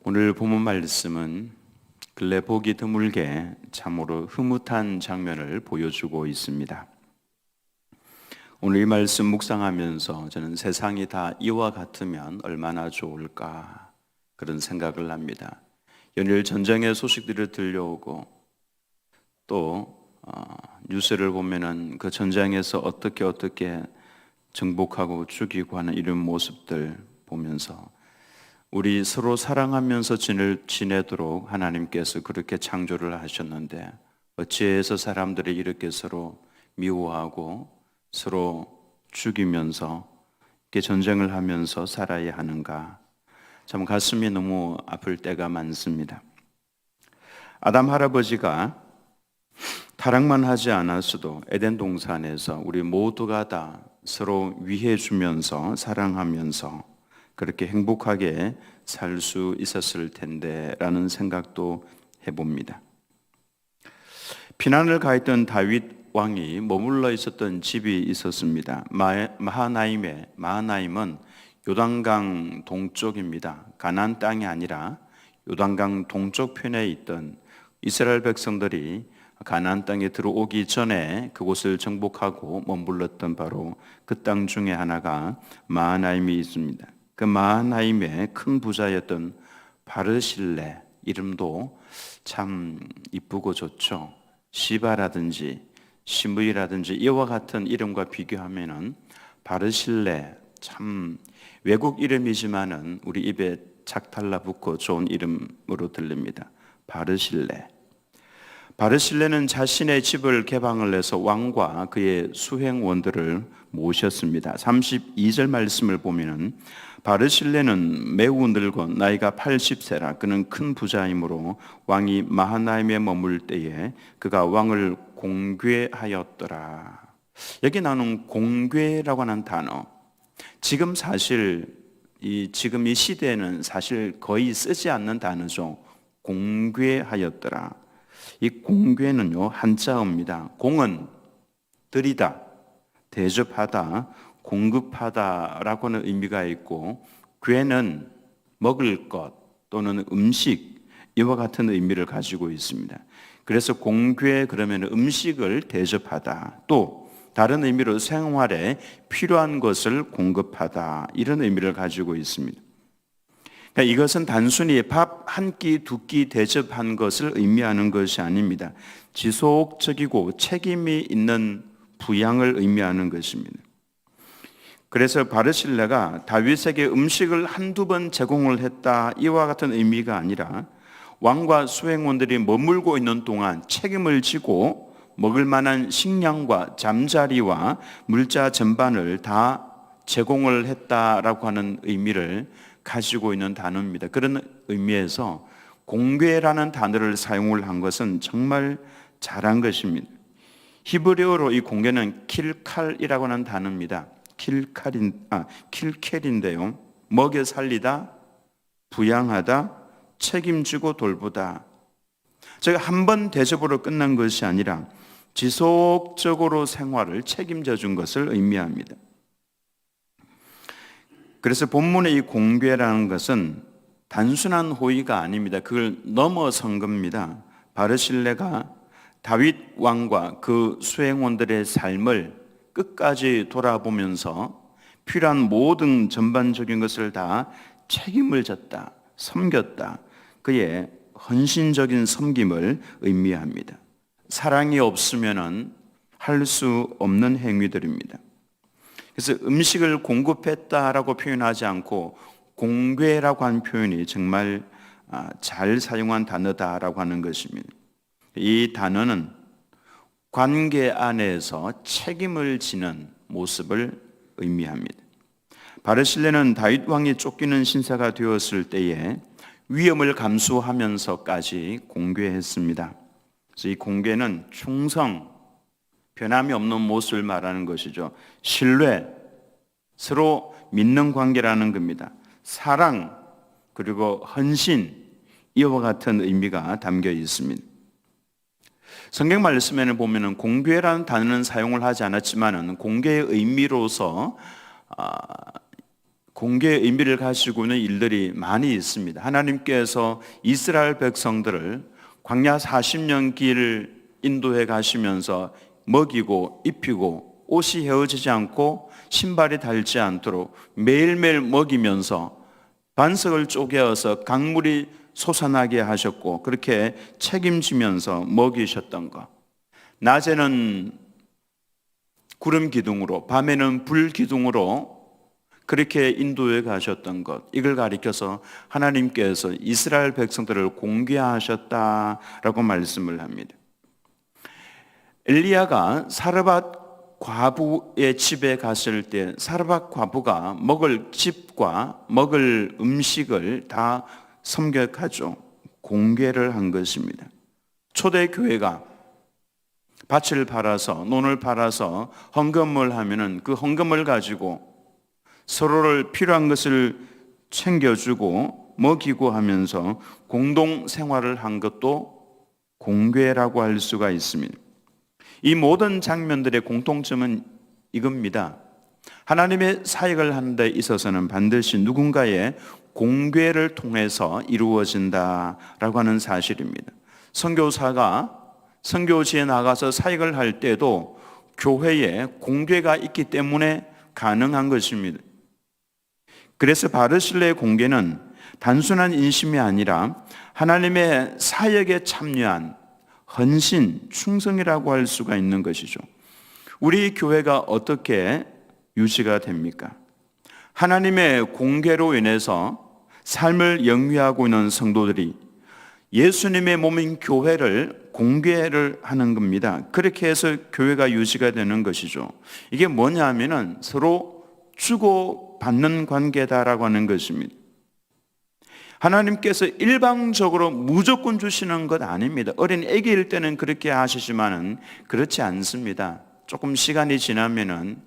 오늘 본문 말씀은 근래 보기 드물게 참으로 흐뭇한 장면을 보여주고 있습니다. 오늘 이 말씀 묵상하면서 저는 세상이 다 이와 같으면 얼마나 좋을까 그런 생각을 합니다. 연일 전쟁의 소식들이 들려오고 또 뉴스를 보면은 그 전쟁에서 어떻게 정복하고 죽이고 하는 이런 모습들 보면서 우리 서로 사랑하면서 지내도록 하나님께서 그렇게 창조를 하셨는데 어찌해서 사람들이 이렇게 서로 미워하고 서로 죽이면서 이렇게 전쟁을 하면서 살아야 하는가? 참 가슴이 너무 아플 때가 많습니다. 아담 할아버지가 타락만 하지 않았어도 에덴 동산에서 우리 모두가 다 서로 위해 주면서 사랑하면서 그렇게 행복하게 살 수 있었을 텐데 라는 생각도 해봅니다. 피난을 가했던 다윗 왕이 머물러 있었던 집이 있었습니다. 마하나임은 요단강 동쪽입니다. 가나안 땅이 아니라 요단강 동쪽 편에 있던 이스라엘 백성들이 가나안 땅에 들어오기 전에 그곳을 정복하고 머물렀던 바로 그 땅 중에 하나가 마하나임이 있습니다. 그 마하나임의 큰 부자였던 바르실레, 이름도 참 이쁘고 좋죠. 시바라든지 시므이라든지 이와 같은 이름과 비교하면은 바르실레, 참 외국 이름이지만은 우리 입에 착 달라붙고 좋은 이름으로 들립니다. 바르실레는 자신의 집을 개방을 해서 왕과 그의 수행원들을 모셨습니다. 32절 말씀을 보면은 바르실레는 매우 늙어 나이가 80세라 그는 큰 부자이므로 왕이 마하나임에 머물 때에 그가 왕을 공궤하였더라. 여기 나오는 공궤라고 하는 단어, 지금 이 시대에는 사실 거의 쓰지 않는 단어죠. 공궤하였더라. 이 공궤는요 한자어입니다. 공은 들이다, 대접하다, 공급하다라고 하는 의미가 있고, 궤는 먹을 것 또는 음식 이와 같은 의미를 가지고 있습니다. 그래서 공궤 그러면 음식을 대접하다, 또 다른 의미로 생활에 필요한 것을 공급하다, 이런 의미를 가지고 있습니다. 그러니까 이것은 단순히 밥 한 끼, 두 끼 대접한 것을 의미하는 것이 아닙니다. 지속적이고 책임이 있는 부양을 의미하는 것입니다. 그래서 바르실레가 다윗에게 음식을 한두 번 제공을 했다, 이와 같은 의미가 아니라 왕과 수행원들이 머물고 있는 동안 책임을 지고 먹을 만한 식량과 잠자리와 물자 전반을 다 제공을 했다라고 하는 의미를 가지고 있는 단어입니다. 그런 의미에서 공궤라는 단어를 사용을 한 것은 정말 잘한 것입니다. 히브리어로 이 공궤는 킬칼이라고 하는 단어입니다. 킬켈인데요. 먹여 살리다, 부양하다, 책임지고 돌보다. 제가 한 번 대접으로 끝난 것이 아니라 지속적으로 생활을 책임져 준 것을 의미합니다. 그래서 본문의 이 공궤라는 것은 단순한 호의가 아닙니다. 그걸 넘어선 겁니다. 바르실레가 다윗 왕과 그 수행원들의 삶을 끝까지 돌아보면서 필요한 모든 전반적인 것을 다 책임을 졌다, 섬겼다. 그의 헌신적인 섬김을 의미합니다. 사랑이 없으면은 할 수 없는 행위들입니다. 그래서 음식을 공급했다라고 표현하지 않고 공궤라고 하는 표현이 정말 잘 사용한 단어다라고 하는 것입니다. 이 단어는 관계 안에서 책임을 지는 모습을 의미합니다. 바르실레는 다윗 왕이 쫓기는 신세가 되었을 때에 위험을 감수하면서까지 공궤했습니다. 그래서 이 공궤는 충성, 변함이 없는 모습을 말하는 것이죠. 신뢰, 서로 믿는 관계라는 겁니다. 사랑, 그리고 헌신, 이와 같은 의미가 담겨 있습니다. 성경 말씀에는 보면은 공궤라는 단어는 사용을 하지 않았지만은 공궤의 의미로서 공개의 의미를 가지고 있는 일들이 많이 있습니다. 하나님께서 이스라엘 백성들을 광야 40년 길을 인도해 가시면서 먹이고 입히고 옷이 헤어지지 않고 신발이 닳지 않도록 매일매일 먹이면서 반석을 쪼개어서 강물이 솟아나게 하셨고 그렇게 책임지면서 먹이셨던 것. 낮에는 구름 기둥으로 밤에는 불 기둥으로 그렇게 인도해 가셨던 것, 이걸 가리켜서 하나님께서 이스라엘 백성들을 공개하셨다라고 말씀을 합니다. 엘리야가 사르밧 과부의 집에 갔을 때 사르밧 과부가 먹을 집과 먹을 음식을 다 섬격하죠. 공개를 한 것입니다. 초대 교회가 밭을 팔아서 논을 팔아서 헌금을 하면은 그 헌금을 가지고 서로를 필요한 것을 챙겨주고 먹이고 하면서 공동 생활을 한 것도 공개라고 할 수가 있습니다. 이 모든 장면들의 공통점은 이겁니다. 하나님의 사역을 하는 데 있어서는 반드시 누군가의 공개를 통해서 이루어진다라고 하는 사실입니다. 선교사가 선교지에 나가서 사역을 할 때도 교회에 공개가 있기 때문에 가능한 것입니다. 그래서 바르실레의 공개는 단순한 인심이 아니라 하나님의 사역에 참여한 헌신, 충성이라고 할 수가 있는 것이죠. 우리 교회가 어떻게 유지가 됩니까? 하나님의 공개로 인해서 삶을 영위하고 있는 성도들이 예수님의 몸인 교회를 공개를 하는 겁니다. 그렇게 해서 교회가 유지가 되는 것이죠. 이게 뭐냐 하면은 서로 주고받는 관계다라고 하는 것입니다. 하나님께서 일방적으로 무조건 주시는 것 아닙니다. 어린 아기일 때는 그렇게 하시지만은 그렇지 않습니다. 조금 시간이 지나면은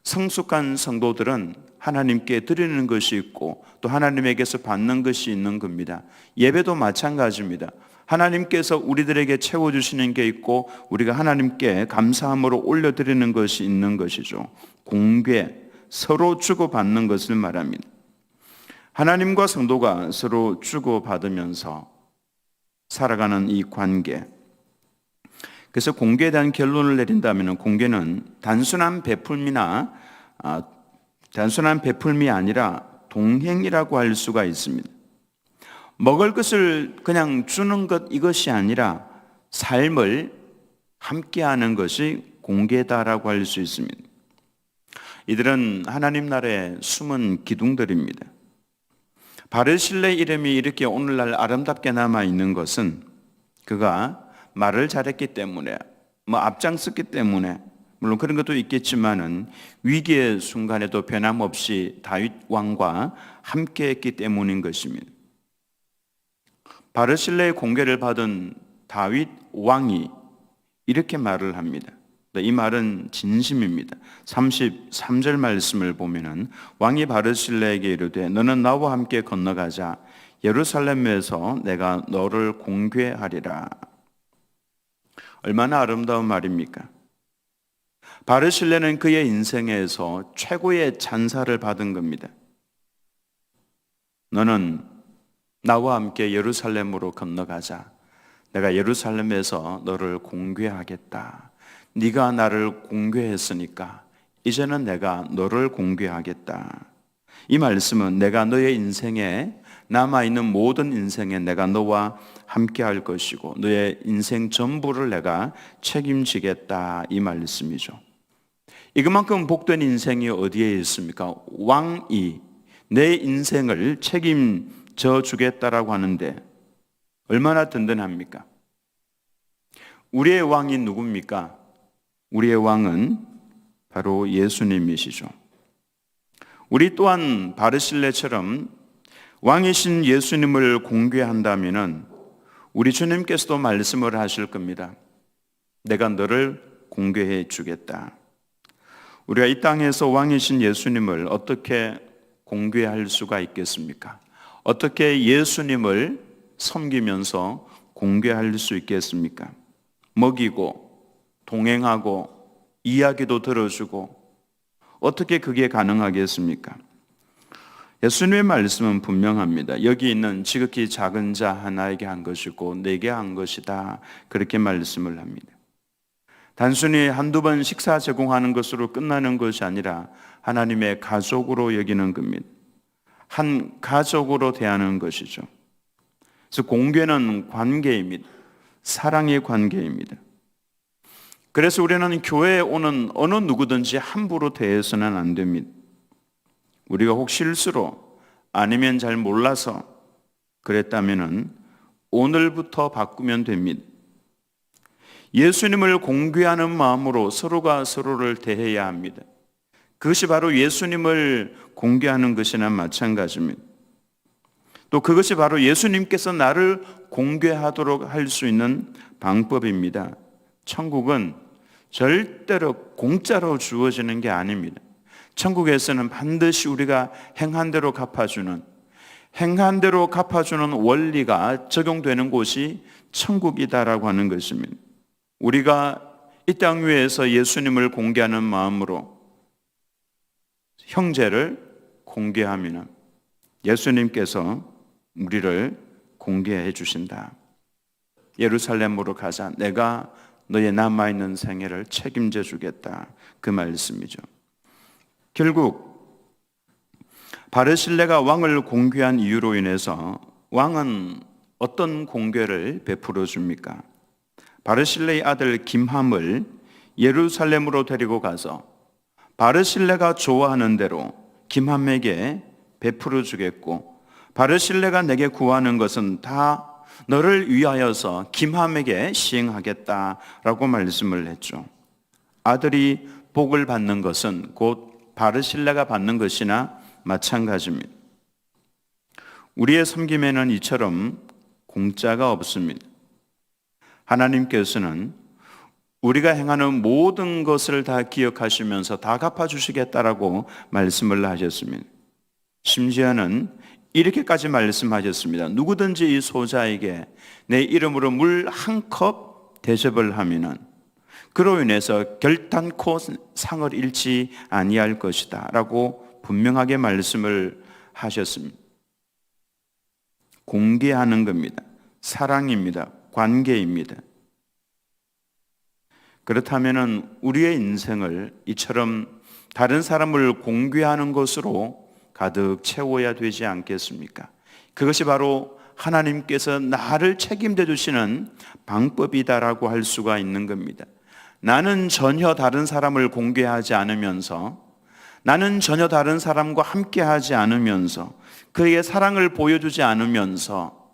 성숙한 성도들은 하나님께 드리는 것이 있고 또 하나님에게서 받는 것이 있는 겁니다. 예배도 마찬가지입니다. 하나님께서 우리들에게 채워주시는 게 있고 우리가 하나님께 감사함으로 올려드리는 것이 있는 것이죠. 공개, 서로 주고받는 것을 말합니다. 하나님과 성도가 서로 주고받으면서 살아가는 이 관계. 그래서 공개에 대한 결론을 내린다면 공개는 단순한 베풀미 아니라 동행이라고 할 수가 있습니다. 먹을 것을 그냥 주는 것 이것이 아니라 삶을 함께하는 것이 공개다라고 할 수 있습니다. 이들은 하나님 나라의 숨은 기둥들입니다. 바르실레 이름이 이렇게 오늘날 아름답게 남아 있는 것은 그가 말을 잘했기 때문에, 앞장섰기 때문에, 물론 그런 것도 있겠지만은 위기의 순간에도 변함없이 다윗 왕과 함께했기 때문인 것입니다. 바르실레의 공개를 받은 다윗 왕이 이렇게 말을 합니다. 이 말은 진심입니다. 33절 말씀을 보면은 왕이 바르실레에게 이르되 너는 나와 함께 건너가자. 예루살렘에서 내가 너를 공개하리라. 얼마나 아름다운 말입니까? 바르실레는 그의 인생에서 최고의 찬사를 받은 겁니다. 너는 나와 함께 예루살렘으로 건너가자. 내가 예루살렘에서 너를 공개하겠다. 네가 나를 공개했으니까 이제는 내가 너를 공개하겠다. 이 말씀은 내가 너의 인생에 남아있는 모든 인생에 내가 너와 함께 할 것이고 너의 인생 전부를 내가 책임지겠다 이 말씀이죠. 이것만큼 복된 인생이 어디에 있습니까? 왕이 내 인생을 책임져 주겠다라고 하는데 얼마나 든든합니까? 우리의 왕이 누굽니까? 우리의 왕은 바로 예수님이시죠. 우리 또한 바르실레처럼 왕이신 예수님을 공개한다면은 우리 주님께서도 말씀을 하실 겁니다. 내가 너를 공개해 주겠다. 우리가 이 땅에서 왕이신 예수님을 어떻게 공개할 수가 있겠습니까? 어떻게 예수님을 섬기면서 공개할 수 있겠습니까? 먹이고 동행하고 이야기도 들어주고 어떻게 그게 가능하겠습니까? 예수님의 말씀은 분명합니다. 여기 있는 지극히 작은 자 하나에게 한 것이고 내게 한 것이다. 그렇게 말씀을 합니다. 단순히 한두 번 식사 제공하는 것으로 끝나는 것이 아니라 하나님의 가족으로 여기는 겁니다. 한 가족으로 대하는 것이죠. 그래서 공개는 관계입니다. 사랑의 관계입니다. 그래서 우리는 교회에 오는 어느 누구든지 함부로 대해서는 안 됩니다. 우리가 혹 실수로 아니면 잘 몰라서 그랬다면 오늘부터 바꾸면 됩니다. 예수님을 공개하는 마음으로 서로가 서로를 대해야 합니다. 그것이 바로 예수님을 공개하는 것이나 마찬가지입니다. 또 그것이 바로 예수님께서 나를 공개하도록 할 수 있는 방법입니다. 천국은 절대로 공짜로 주어지는 게 아닙니다. 천국에서는 반드시 우리가 행한 대로 갚아주는 원리가 적용되는 곳이 천국이다라고 하는 것입니다. 우리가 이 땅 위에서 예수님을 공개하는 마음으로 형제를 공개하면 예수님께서 우리를 공개해 주신다. 예루살렘으로 가자. 내가 너의 남아있는 생애를 책임져 주겠다. 그 말씀이죠. 결국 바르실레가 왕을 공개한 이유로 인해서 왕은 어떤 공개를 베풀어 줍니까? 바르실레의 아들 김함을 예루살렘으로 데리고 가서 바르실레가 좋아하는 대로 김함에게 베풀어 주겠고 바르실레가 내게 구하는 것은 다 너를 위하여서 김함에게 시행하겠다라고 말씀을 했죠. 아들이 복을 받는 것은 곧 바르실레가 받는 것이나 마찬가지입니다. 우리의 섬김에는 이처럼 공짜가 없습니다. 하나님께서는 우리가 행하는 모든 것을 다 기억하시면서 다 갚아주시겠다라고 말씀을 하셨습니다. 심지어는 이렇게까지 말씀하셨습니다. 누구든지 이 소자에게 내 이름으로 물 한 컵 대접을 하면은 그로 인해서 결단코 상을 잃지 아니할 것이다 라고 분명하게 말씀을 하셨습니다. 공개하는 겁니다. 사랑입니다. 관계입니다. 그렇다면 우리의 인생을 이처럼 다른 사람을 공개하는 것으로 가득 채워야 되지 않겠습니까? 그것이 바로 하나님께서 나를 책임져 주시는 방법이다라고 할 수가 있는 겁니다. 나는 전혀 다른 사람을 공개하지 않으면서 나는 전혀 다른 사람과 함께하지 않으면서 그에게 사랑을 보여주지 않으면서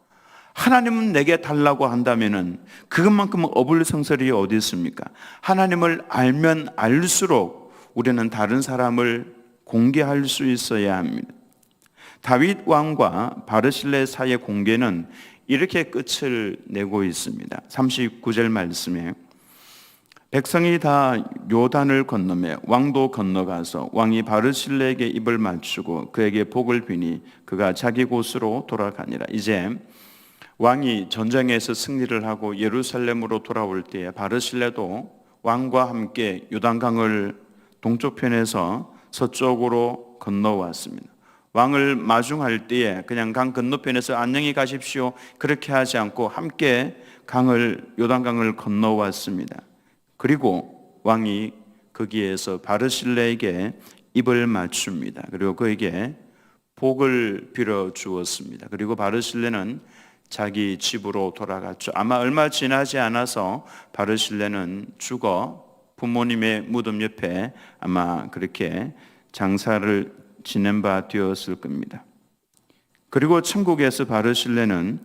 하나님은 내게 달라고 한다면은 그것만큼 어불성설이 어디 있습니까? 하나님을 알면 알수록 우리는 다른 사람을 공개할 수 있어야 합니다. 다윗 왕과 바르실레 사이의 공개는 이렇게 끝을 내고 있습니다. 39절 말씀에 백성이 다 요단을 건너매 왕도 건너가서 왕이 바르실레에게 입을 맞추고 그에게 복을 비니 그가 자기 곳으로 돌아가니라. 이제 왕이 전쟁에서 승리를 하고 예루살렘으로 돌아올 때에 바르실레도 왕과 함께 요단강을 동쪽편에서 서쪽으로 건너왔습니다. 왕을 마중할 때에 그냥 강 건너편에서 안녕히 가십시오 그렇게 하지 않고 함께 요단강을 건너왔습니다. 그리고 왕이 거기에서 바르실레에게 입을 맞춥니다. 그리고 그에게 복을 빌어 주었습니다. 그리고 바르실레는 자기 집으로 돌아갔죠. 아마 얼마 지나지 않아서 바르실레는 죽어 부모님의 무덤 옆에 아마 그렇게 장사를 지낸 바 되었을 겁니다. 그리고 천국에서 바르실레는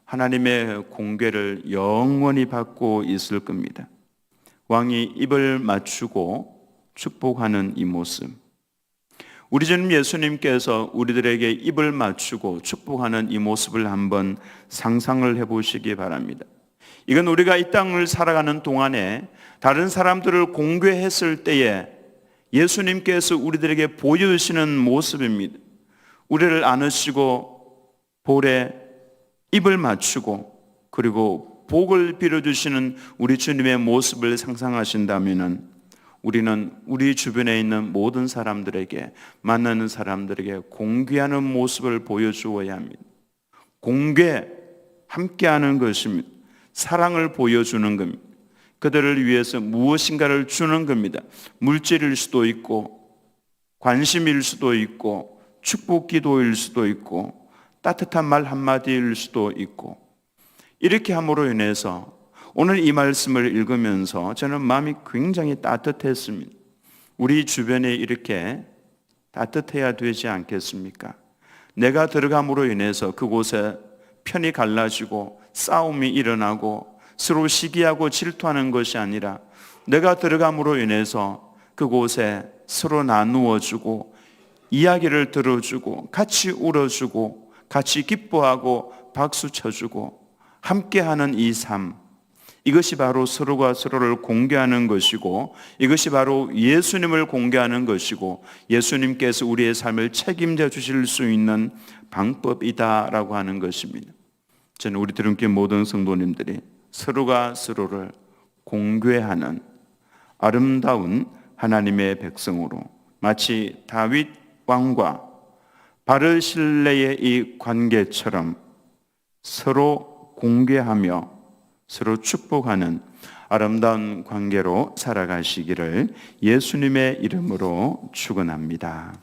하나님의 공개를 영원히 받고 있을 겁니다. 왕이 입을 맞추고 축복하는 이 모습, 우리 주님 예수님께서 우리들에게 입을 맞추고 축복하는 이 모습을 한번 상상을 해보시기 바랍니다. 이건 우리가 이 땅을 살아가는 동안에 다른 사람들을 공개했을 때에 예수님께서 우리들에게 보여주시는 모습입니다. 우리를 안으시고 볼에 입을 맞추고 그리고 복을 빌어주시는 우리 주님의 모습을 상상하신다면 우리는 우리 주변에 있는 모든 사람들에게, 만나는 사람들에게 공개하는 모습을 보여주어야 합니다. 공개, 함께하는 것입니다. 사랑을 보여주는 겁니다. 그들을 위해서 무엇인가를 주는 겁니다. 물질일 수도 있고, 관심일 수도 있고, 축복 기도일 수도 있고, 따뜻한 말 한마디일 수도 있고, 이렇게 함으로 인해서 오늘 이 말씀을 읽으면서 저는 마음이 굉장히 따뜻했습니다. 우리 주변에 이렇게 따뜻해야 되지 않겠습니까? 내가 들어감으로 인해서 그곳에 편이 갈라지고 싸움이 일어나고 서로 시기하고 질투하는 것이 아니라 내가 들어감으로 인해서 그곳에 서로 나누어주고 이야기를 들어주고 같이 울어주고 같이 기뻐하고 박수 쳐주고 함께하는 이 삶, 이것이 바로 서로가 서로를 공개하는 것이고 이것이 바로 예수님을 공개하는 것이고 예수님께서 우리의 삶을 책임져 주실 수 있는 방법이다라고 하는 것입니다. 저는 우리 드림교회 모든 성도님들이 서로가 서로를 공개하는 아름다운 하나님의 백성으로 마치 다윗 왕과 바르실레의 이 관계처럼 서로 공개하며 서로 축복하는 아름다운 관계로 살아가시기를 예수님의 이름으로 축원합니다.